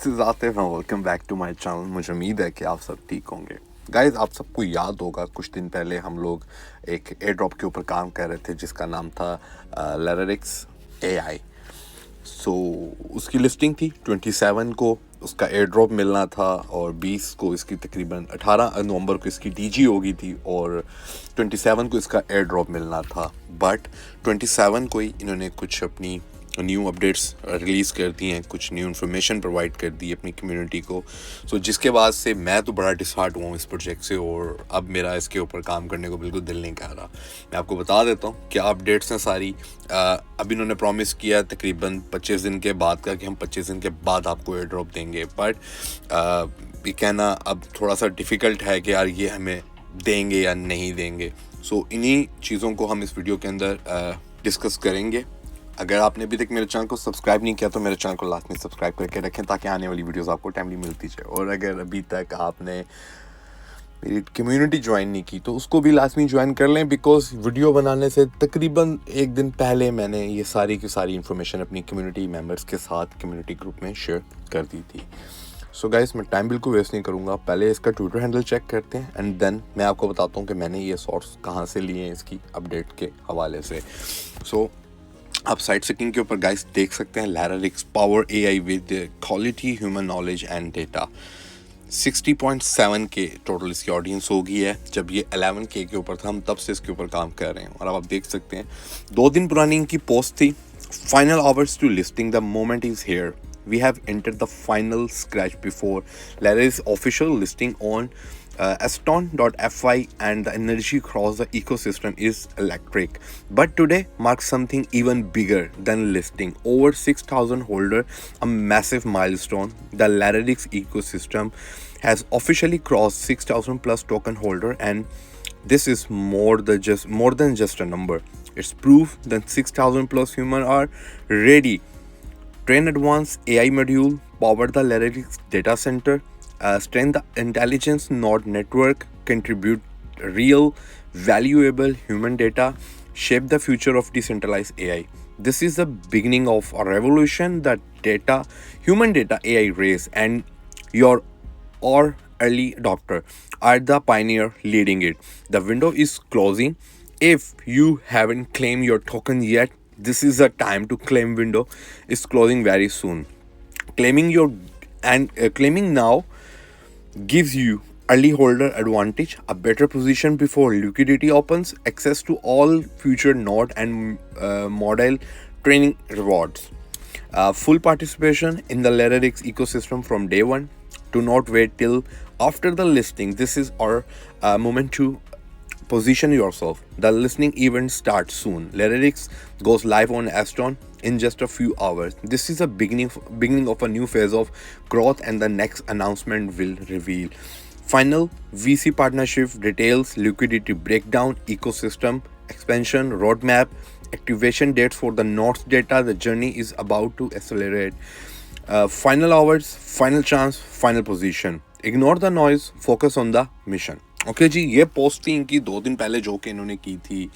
This is Atif and welcome back to my channel. मुझे उम्मीद है कि आप सब ठीक होंगे। गाइस, आप सबको याद होगा कुछ दिन पहले हम लोग एक एयर ड्रॉप के ऊपर काम कर रहे थे जिसका नाम था Larynx AI। सो उसकी लिस्टिंग थी 27 को उसका एयर ड्रॉप मिलना था और 20 को इसकी तकरीबन 18 नवंबर को इसकी डीजी होगी थी और 27 को इसका एयर ड्रॉप मिलना था। बट 27 को ही इन्होंने कुछ अपनी न्यू अपडेट्स रिलीज़ कर दी हैं, कुछ न्यू इन्फॉर्मेशन प्रोवाइड कर दी अपनी कम्युनिटी को। सो जिसके बाद से मैं तो बड़ा डिसहार्ट हुआ हूँ इस प्रोजेक्ट से और अब मेरा इसके ऊपर काम करने को बिल्कुल दिल नहीं कर रहा। मैं आपको बता देता हूँ क्या अपडेट्स हैं सारी। अब इन्होंने प्रॉमिस किया तकरीबन 25 दिन के बाद का कि हम 25 दिन के बाद आपको एयर ड्रॉप देंगे। बट ये कहना अब थोड़ा सा डिफ़िकल्ट है कि यार ये हमें देंगे या नहीं देंगे। सो इन्हीं चीज़ों को हम इस वीडियो के अंदर डिस्कस करेंगे। अगर आपने अभी तक मेरे चैनल को सब्सक्राइब नहीं किया तो मेरे चैनल को लास्ट में सब्सक्राइब करके रखें ताकि आने वाली वीडियोस आपको टाइमली मिलती जाए। और अगर अभी तक आपने मेरी कम्युनिटी ज्वाइन नहीं की तो उसको भी लाजमी ज्वाइन कर लें, बिकॉज वीडियो बनाने से तकरीबन एक दिन पहले मैंने ये सारी की सारी इन्फॉर्मेशन अपनी कम्युनिटी मेम्बर्स के साथ कम्युनिटी ग्रुप में शेयर कर दी थी। सो गाइस, मैं टाइम बिल्कुल वेस्ट नहीं करूँगा, पहले इसका ट्विटर हैंडल चेक करते हैं एंड देन मैं आपको बताता हूँ कि मैंने ये सोर्स कहाँ से लिए हैं इसकी अपडेट के हवाले से। सो आप साइट सेकिंग के ऊपर गाइस देख सकते हैं Larynx power AI with quality human knowledge and data. 60.7 के टोटल इसकी ऑडियंस हो गई है। जब ये 11K के ऊपर था हम तब से इसके ऊपर काम कर रहे हैं और अब आप देख सकते हैं 2 दिन पुरानी इनकी पोस्ट थी। Final hours to listing, the moment is here, we have entered the final scratch before Larynx official listing on Aston.fi and the energy across the ecosystem is electric. But today marks something even bigger than listing. Over 6,000 holder, a massive milestone. The Larynx ecosystem has officially crossed 6,000 plus token holder, and this is more than just a number. It's proof that 6,000 plus humans are ready. Train advanced AI module, power the Larynx data center, strengthen the intelligence node network, contribute real, valuable human data, shape the future of decentralized AI. This is the beginning of a revolution that human data AI race, and your or early adopter are the pioneer leading it. The window is closing. If you haven't claimed your token yet, this is the time to claim. Window is closing very soon. Claiming now gives you early holder advantage, a better position before liquidity opens, access to all future node and model training rewards, full participation in the Larynx ecosystem from day one. Do not wait till after the listing. This is our moment to position yourself. The listening event starts soon. Larynx goes live on Aston in just a few hours. This is a beginning of a new phase of growth, and the next announcement will reveal final VC partnership details, liquidity breakdown, ecosystem expansion roadmap, activation dates for the nodes data. The journey is about to accelerate. Final hours, final chance, final position. Ignore the noise, focus on the mission. Okay ji, ये post थी इनकी 2 दिन पहले जो कि इन्होंने की थी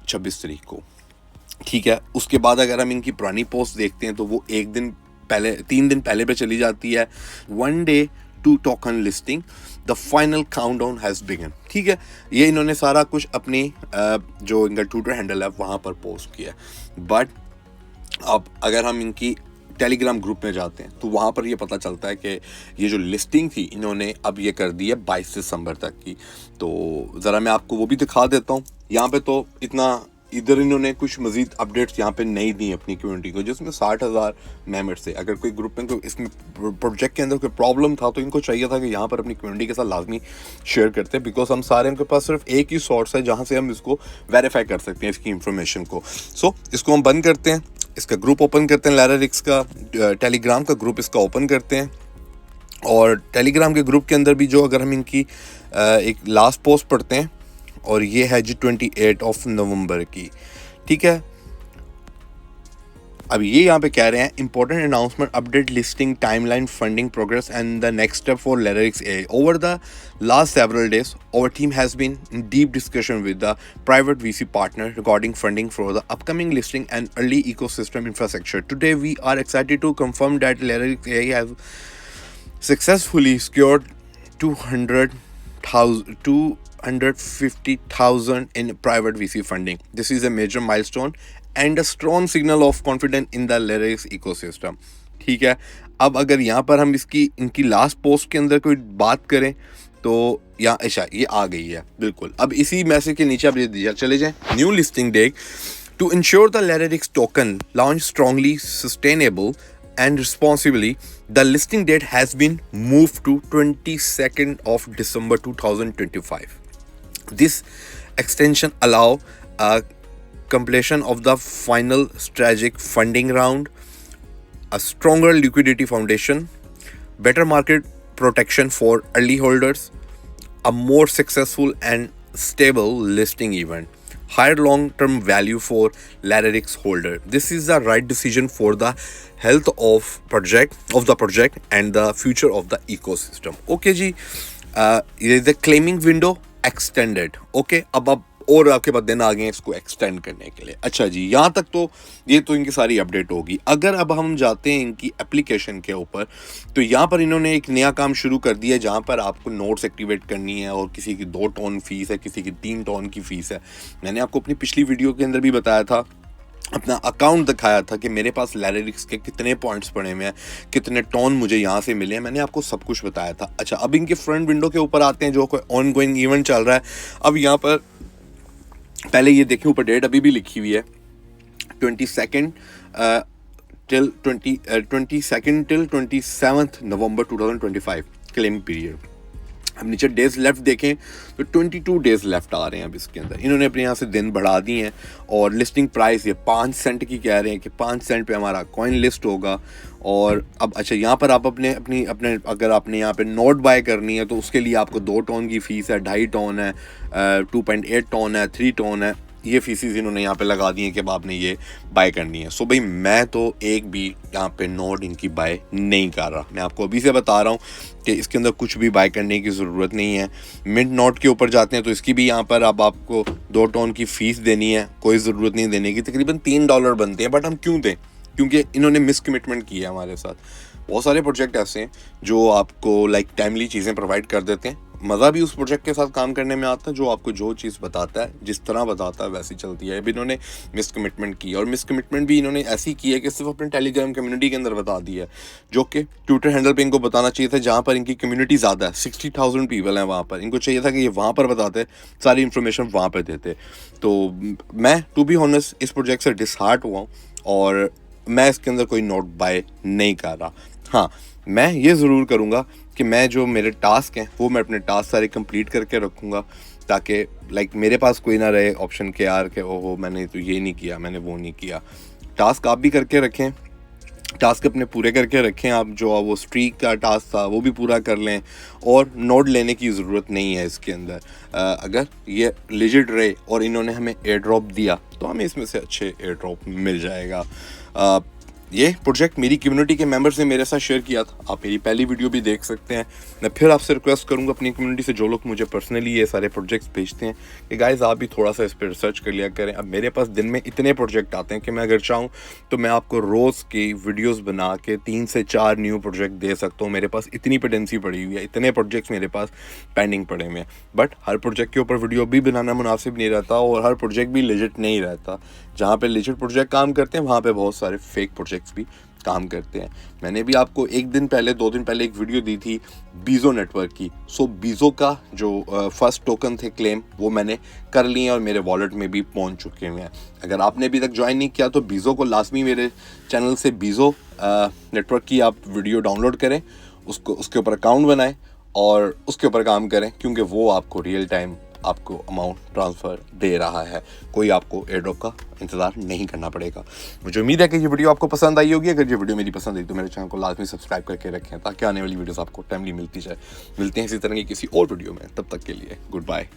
26 तारीख को। ठीक है, उसके बाद अगर हम इनकी पुरानी पोस्ट देखते हैं तो वो 3 दिन पहले पे चली जाती है। 1 day to token listing, the final countdown has begun. ठीक है, ये इन्होंने सारा कुछ अपनी जो इनका ट्विटर हैंडल है वहाँ पर पोस्ट किया। बट अब अगर हम इनकी टेलीग्राम ग्रुप में जाते हैं तो वहाँ पर ये पता चलता है कि ये जो लिस्टिंग थी इन्होंने अब ये कर दी है 22 दिसंबर तक की। तो ज़रा मैं आपको वो भी दिखा देता हूँ। यहाँ पे तो इधर इन्होंने कुछ मज़ीद अपडेट्स यहाँ पे नहीं दी अपनी कम्युनिटी को, जिसमें 60,000 मेम्बर्स थे। अगर कोई ग्रुप में कोई इसमें प्रोजेक्ट के अंदर कोई प्रॉब्लम था तो इनको चाहिए था कि यहाँ पर अपनी कम्युनिटी के साथ लाजमी शेयर करते, बिकॉज हम सारे उनके पास सिर्फ एक ही सोर्स है जहाँ से हम इसको वेरीफाई कर सकते हैं इसकी इंफॉर्मेशन को। सो इसको हम बंद करते हैं, इसका ग्रुप ओपन करते हैं, Larynx का टेलीग्राम का ग्रुप इसका ओपन करते हैं। और टेलीग्राम के ग्रुप के अंदर भी जो अगर हम इनकी एक लास्ट पोस्ट पढ़ते हैं, और ये है जी 28 नवंबर की। ठीक है, अब ये यहाँ पे कह रहे हैं important announcement update listing timeline funding progress and the next step for Larynx AI. Over the last several days, our team has been in deep discussion with the private VC partner regarding funding for the upcoming listing and early ecosystem infrastructure. Today, we are excited to confirm that Larynx AI has successfully secured 250,000 in private VC funding. This is a major milestone and a strong signal of confidence in the Larynx ecosystem. ठीक है, अब अगर यहाँ पर हम इनकी last post के अंदर कोई बात करें तो यहाँ अच्छा ये आ गई है बिल्कुल। अब इसी मैसेज के नीचे आप ये दिया चले जाएं, new listing date to ensure the Larynx token launch strongly sustainable and responsibly, the listing date has been moved to 22nd of December 2025. This extension allow completion of the final strategic funding round, a stronger liquidity foundation, better market protection for early holders, a more successful and stable listing event, higher long-term value for Larynx holder. This is the right decision for the health of the project and the future of the ecosystem. Okay जी, the claiming window extended. Okay, अब और आपके पास दिन आ गए इसको extend करने के लिए। अच्छा जी, यहाँ तक तो ये तो इनकी सारी अपडेट होगी। अगर अब हम जाते हैं इनकी एप्लीकेशन के ऊपर, तो यहाँ पर इन्होंने एक नया काम शुरू कर दिया जहाँ पर आपको नोट्स एक्टिवेट करनी है और किसी की 2 टोन फीस है, किसी की 3 टोन की फीस है। मैंने आपको अपनी पिछली वीडियो के अंदर भी बताया था, अपना अकाउंट दिखाया था कि मेरे पास Larynx के कितने पॉइंट्स पड़े हुए हैं, कितने टोन मुझे यहाँ से मिले हैं, मैंने आपको सब कुछ बताया था। अच्छा, अब इनके फ्रंट विंडो के ऊपर आते हैं जो कोई ऑन गोइंग इवेंट चल रहा है। अब यहाँ पर पहले ये देखें, ऊपर डेट अभी भी लिखी हुई है 22nd till 27th November 2025 claim period. अब नीचे डेज लेफ्ट देखें तो 22 डेज लेफ्ट आ रहे हैं अब इसके अंदर। इन्होंने अपने यहाँ से दिन बढ़ा दिए हैं और लिस्टिंग प्राइस ये 5 सेंट की कह रहे हैं कि 5 सेंट पे हमारा कॉइन लिस्ट होगा। और अब अच्छा, यहाँ पर आप अपने अगर आपने यहाँ पे नोट बाय करनी है तो उसके लिए आपको 2 टोन की फ़ीस है, 2.5 टोन है, 2.8 टोन है, 3 टोन है। ये फीसिस इन्होंने यहाँ पे लगा दी हैं कि अब आपने ये बाय करनी है। सो भाई मैं तो एक भी यहाँ पे नोट इनकी बाय नहीं कर रहा। मैं आपको अभी से बता रहा हूँ कि इसके अंदर कुछ भी बाय करने की ज़रूरत नहीं है। मिंट नोट के ऊपर जाते हैं तो इसकी भी यहाँ पर अब आपको 2 टोन की फ़ीस देनी है, कोई ज़रूरत नहीं देने की। तकरीबन $3 बनते हैं, बट हम क्यों दें? क्योंकि इन्होंने मिस कमिटमेंट की है हमारे साथ। बहुत सारे प्रोजेक्ट ऐसे हैं जो आपको टाइमली चीज़ें प्रोवाइड कर देते हैं। मज़ा भी उस प्रोजेक्ट के साथ काम करने में आता है जो आपको जो चीज़ बताता है, जिस तरह बताता है वैसी चलती है। अब इन्होंने मिस कमिटमेंट की, और मिस कमिटमेंट भी इन्होंने ऐसी की है कि सिर्फ अपने टेलीग्राम कम्युनिटी के अंदर बता दी है, जो कि ट्विटर हैंडल पे इनको बताना चाहिए था जहाँ पर इनकी कम्युनिटी ज़्यादा है, 60,000 पीपल हैं वहाँ पर। इनको चाहिए था कि ये वहाँ पर बताते, सारी इन्फॉर्मेशन वहाँ पर देते। तो मैं टू बी ऑनेस्ट इस प्रोजेक्ट से डिसहार्ट हुआ हूँ और मैं इसके अंदर कोई नोट बाय नहीं कर रहा। हाँ, मैं ये ज़रूर करूँगा कि मैं जो मेरे टास्क हैं वो मैं अपने टास्क सारे कंप्लीट करके रखूँगा, ताकि मेरे पास कोई ना रहे ऑप्शन के यार के ओहो मैंने तो ये नहीं किया, मैंने वो नहीं किया। टास्क आप भी करके रखें, टास्क अपने पूरे करके रखें। आप जो वो स्ट्रीक का टास्क था वो भी पूरा कर लें, और नोट लेने की ज़रूरत नहीं है इसके अंदर। अगर ये लेजिट रहे और इन्होंने हमें एयर ड्रॉप दिया तो हमें इसमें से अच्छे एयर ड्रॉप मिल जाएगा। ये प्रोजेक्ट मेरी कम्युनिटी के मेंबर्स ने मेरे साथ शेयर किया था, आप मेरी पहली वीडियो भी देख सकते हैं। मैं फिर आपसे रिक्वेस्ट करूंगा अपनी कम्युनिटी से, जो लोग मुझे पर्सनली ये सारे प्रोजेक्ट्स भेजते हैं, कि गाइस आप भी थोड़ा सा इस पर रिसर्च कर लिया करें। अब मेरे पास दिन में इतने प्रोजेक्ट आते हैं कि मैं अगर चाहूँ तो मैं आपको रोज़ की वीडियोज़ बना के 3 से 4 न्यू प्रोजेक्ट दे सकता हूँ। मेरे पास इतनी पेंडेंसी पड़ी हुई है, इतने प्रोजेक्ट्स मेरे पास पेंडिंग पड़े हुए हैं। बट हर प्रोजेक्ट के ऊपर वीडियो भी बनाना मुनासिब नहीं रहता, और हर प्रोजेक्ट भी लेजिट नहीं रहता। जहाँ पे लेजिट प्रोजेक्ट काम करते हैं वहाँ पे बहुत सारे फेक प्रोजेक्ट्स भी काम करते हैं। मैंने भी आपको 2 दिन पहले एक वीडियो दी थी बीजो नेटवर्क की। सो बीजो का जो फर्स्ट टोकन थे क्लेम वो मैंने कर लिए हैं और मेरे वॉलेट में भी पहुंच चुके हुए हैं। अगर आपने अभी तक ज्वाइन नहीं किया तो बीजो को लाजमी मेरे चैनल से बीजो नेटवर्क की आप वीडियो डाउनलोड करें, उसके ऊपर अकाउंट बनाएं और उसके ऊपर काम करें, क्योंकि वो आपको रियल टाइम आपको अमाउंट ट्रांसफ़र दे रहा है। कोई आपको एयर ड्रॉप का इंतज़ार नहीं करना पड़ेगा। मुझे उम्मीद है कि ये वीडियो आपको पसंद आई होगी। अगर ये वीडियो मेरी पसंद आई तो मेरे चैनल को लाजमी सब्सक्राइब करके रखें, ताकि आने वाली वीडियोस आपको टाइमली मिलती जाए। मिलते हैं इसी तरह की किसी और वीडियो में, तब तक के लिए गुड बाय।